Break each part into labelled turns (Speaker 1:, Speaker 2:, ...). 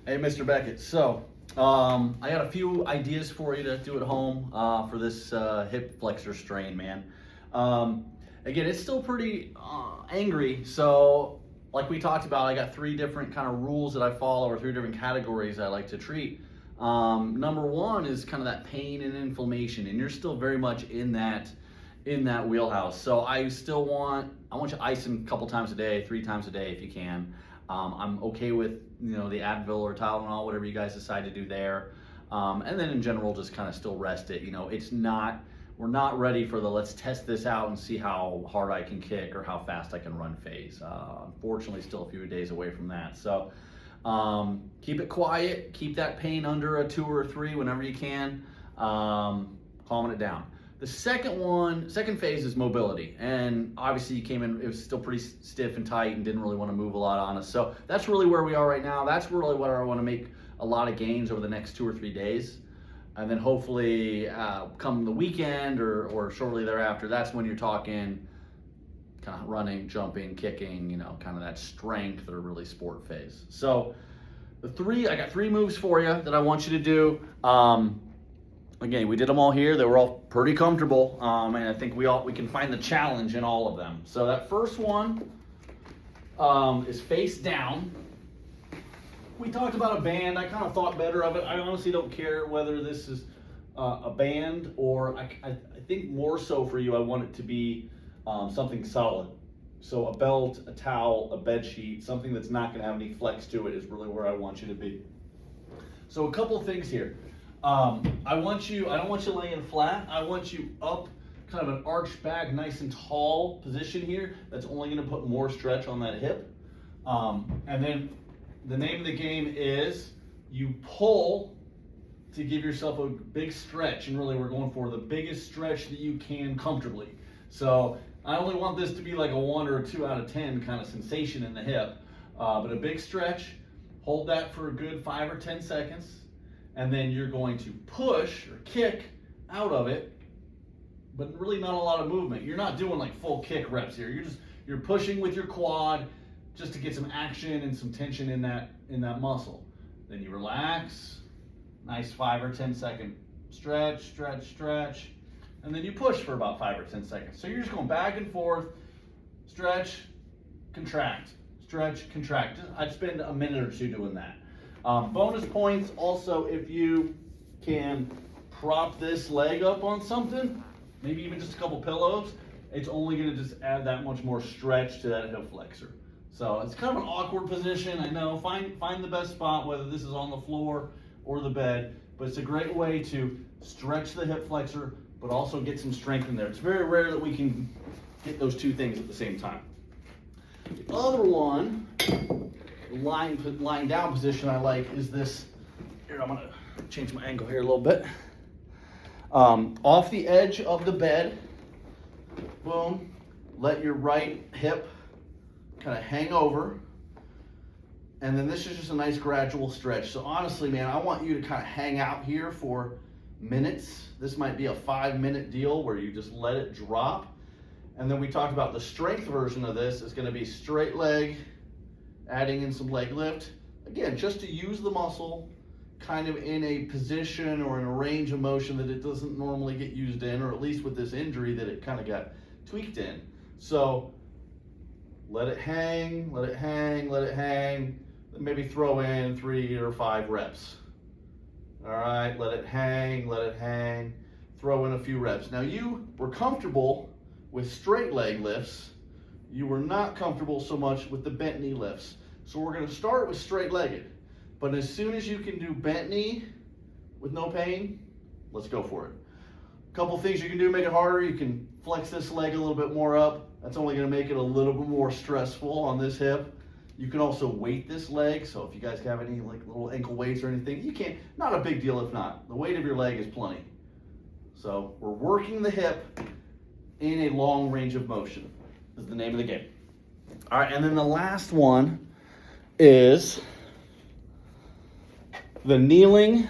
Speaker 1: Hey, Mr. Beckett. So, I got a few ideas for you to do at home for this hip flexor strain, man. Again, it's still pretty angry. So, like we talked about, I got three different kind of rules that I follow, or three different categories I like to treat. Number one is kind of that pain and inflammation, and you're still very much in that wheelhouse. So I want you to ice him a couple times a day, 3 times a day if you can. I'm okay with the Advil or Tylenol, whatever you guys decide to do there. And then in general, just kind of still rest it. We're not ready for the let's test this out and see how hard I can kick or how fast I can run phase. Unfortunately, still a few days away from that. So keep it quiet, keep that pain under a 2 or a 3 whenever you can, calming it down. The second phase is mobility, and obviously you came in, it was still pretty stiff and tight and didn't really want to move a lot on us. So that's really where we are right now. That's really what I want to make a lot of gains over the next 2 or 3 days. And then hopefully come the weekend or shortly thereafter, that's when you're talking kind of running, jumping, kicking, kind of that strength or really sport phase. So I got 3 moves for you that I want you to do. Again, we did them all here. They were all pretty comfortable, and I think we can find the challenge in all of them. So that first one is face down. We talked about a band. I kind of thought better of it. I honestly don't care whether this is a band or I think more so for you, I want it to be something solid. So a belt, a towel, a bed sheet, something that's not going to have any flex to it is really where I want you to be. So a couple of things here. I don't want you laying flat. I want you up, kind of an arched back, nice and tall position here. That's only going to put more stretch on that hip. And then the name of the game is you pull to give yourself a big stretch, and really we're going for the biggest stretch that you can comfortably. So I only want this to be like a 1 or a 2 out of 10 kind of sensation in the hip, but a big stretch. Hold that for a good 5 or 10 seconds. And then you're going to push or kick out of it, but really not a lot of movement. You're not doing like full kick reps here. You're pushing with your quad just to get some action and some tension in that muscle. Then you relax, nice 5 or 10 second stretch, stretch, stretch, and then you push for about 5 or 10 seconds. So you're just going back and forth, stretch, contract, stretch, contract. I'd spend a minute or 2 doing that. Bonus points also if you can prop this leg up on something, maybe even just a couple pillows, it's only going to just add that much more stretch to that hip flexor. So it's kind of an awkward position, I know. Find the best spot, whether this is on the floor or the bed, but it's a great way to stretch the hip flexor, but also get some strength in there. It's very rare that we can get those 2 things at the same time. The other one, lying down position I like is this. Here, I'm gonna change my angle here a little bit. Off the edge of the bed, boom, let your right hip kind of hang over, and then this is just a nice gradual stretch. So honestly, man, I want you to kind of hang out here for minutes. This might be a 5-minute deal where you just let it drop. And then we talked about the strength version of this is going to be straight leg, adding in some leg lift. Again, just to use the muscle kind of in a position or in a range of motion that it doesn't normally get used in, or at least with this injury that it kind of got tweaked in. So let it hang, let it hang, let it hang. Then maybe throw in 3 or 5 reps. All right, let it hang, throw in a few reps. Now you were comfortable with straight leg lifts. You were not comfortable so much with the bent knee lifts. So we're going to start with straight legged. But as soon as you can do bent knee with no pain, let's go for it. A couple things you can do to make it harder. You can flex this leg a little bit more up. That's only going to make it a little bit more stressful on this hip. You can also weight this leg. So if you guys have any like little ankle weights or anything, you can. Not a big deal if not. The weight of your leg is plenty. So we're working the hip in a long range of motion is the name of the game. All right, and then the last one is the kneeling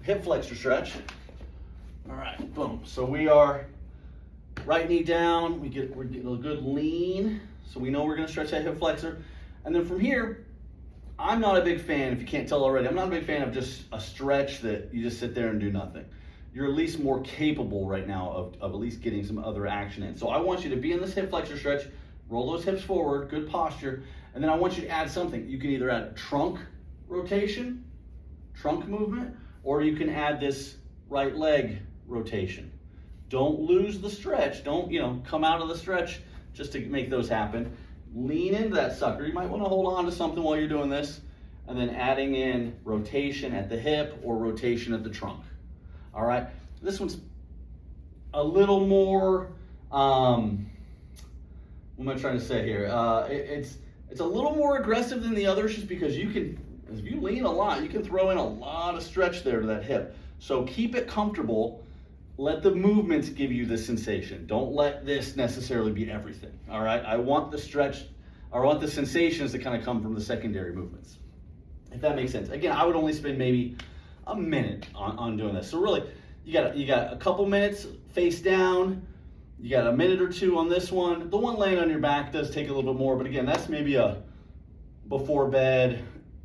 Speaker 1: hip flexor stretch. All right, boom. So we are right knee down. We're getting a good lean. So we know we're going to stretch that hip flexor. And then from here, I'm not a big fan, if you can't tell already, I'm not a big fan of just a stretch that you just sit there and do nothing. You're at least more capable right now of at least getting some other action in. So I want you to be in this hip flexor stretch, roll those hips forward, good posture, and then I want you to add something. You can either add trunk rotation, trunk movement, or you can add this right leg rotation. Don't lose the stretch. Don't, come out of the stretch just to make those happen. Lean into that sucker. You might want to hold on to something while you're doing this, and then adding in rotation at the hip or rotation at the trunk. All right, this one's a little more, what am I trying to say here? It's a little more aggressive than the others just because if you lean a lot, you can throw in a lot of stretch there to that hip. So keep it comfortable. Let the movements give you the sensation. Don't let this necessarily be everything, all right? I want the sensations to kind of come from the secondary movements, if that makes sense. Again, I would only spend maybe a minute on doing this. So really, you got a couple minutes face down, you got a minute or two on this one. The one laying on your back does take a little bit more, but again, that's maybe a before bed,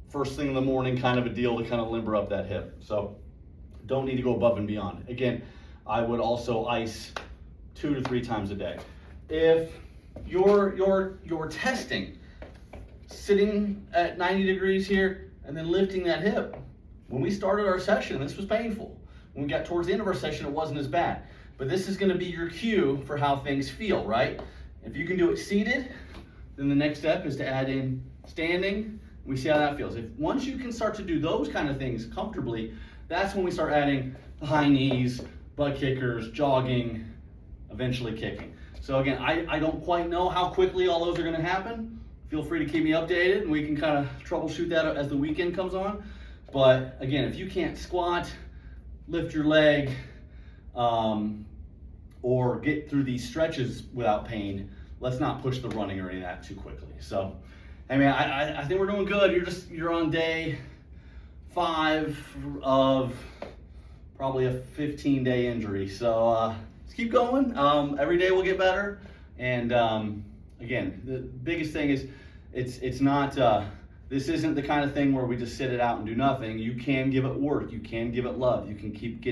Speaker 1: first thing in the morning kind of a deal to kind of limber up that hip. So don't need to go above and beyond. Again, I would also ice 2 to 3 times a day. If you're testing, sitting at 90 degrees here and then lifting that hip, when we started our session, this was painful. When we got towards the end of our session, it wasn't as bad. But this is gonna be your cue for how things feel, right? If you can do it seated, then the next step is to add in standing. We see how that feels. Once you can start to do those kind of things comfortably, that's when we start adding the high knees, butt kickers, jogging, eventually kicking. So again, I don't quite know how quickly all those are gonna happen. Feel free to keep me updated and we can kind of troubleshoot that as the weekend comes on. But again, if you can't squat, lift your leg, or get through these stretches without pain, let's not push the running or any of that too quickly. So, I mean, I think we're doing good. You're on day 5 of probably a 15-day injury. So let's keep going. Every day will get better. And again, the biggest thing is it's not, this isn't the kind of thing where we just sit it out and do nothing. You can give it work. You can give it love. You can keep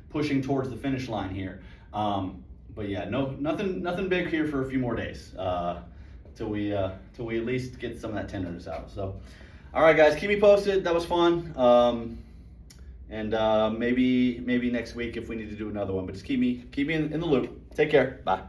Speaker 1: pushing towards the finish line here. But yeah, nothing big here for a few more days till we at least get some of that tenderness out. So, all right, guys, keep me posted. That was fun. And maybe next week if we need to do another one. But just keep me in the loop. Take care. Bye.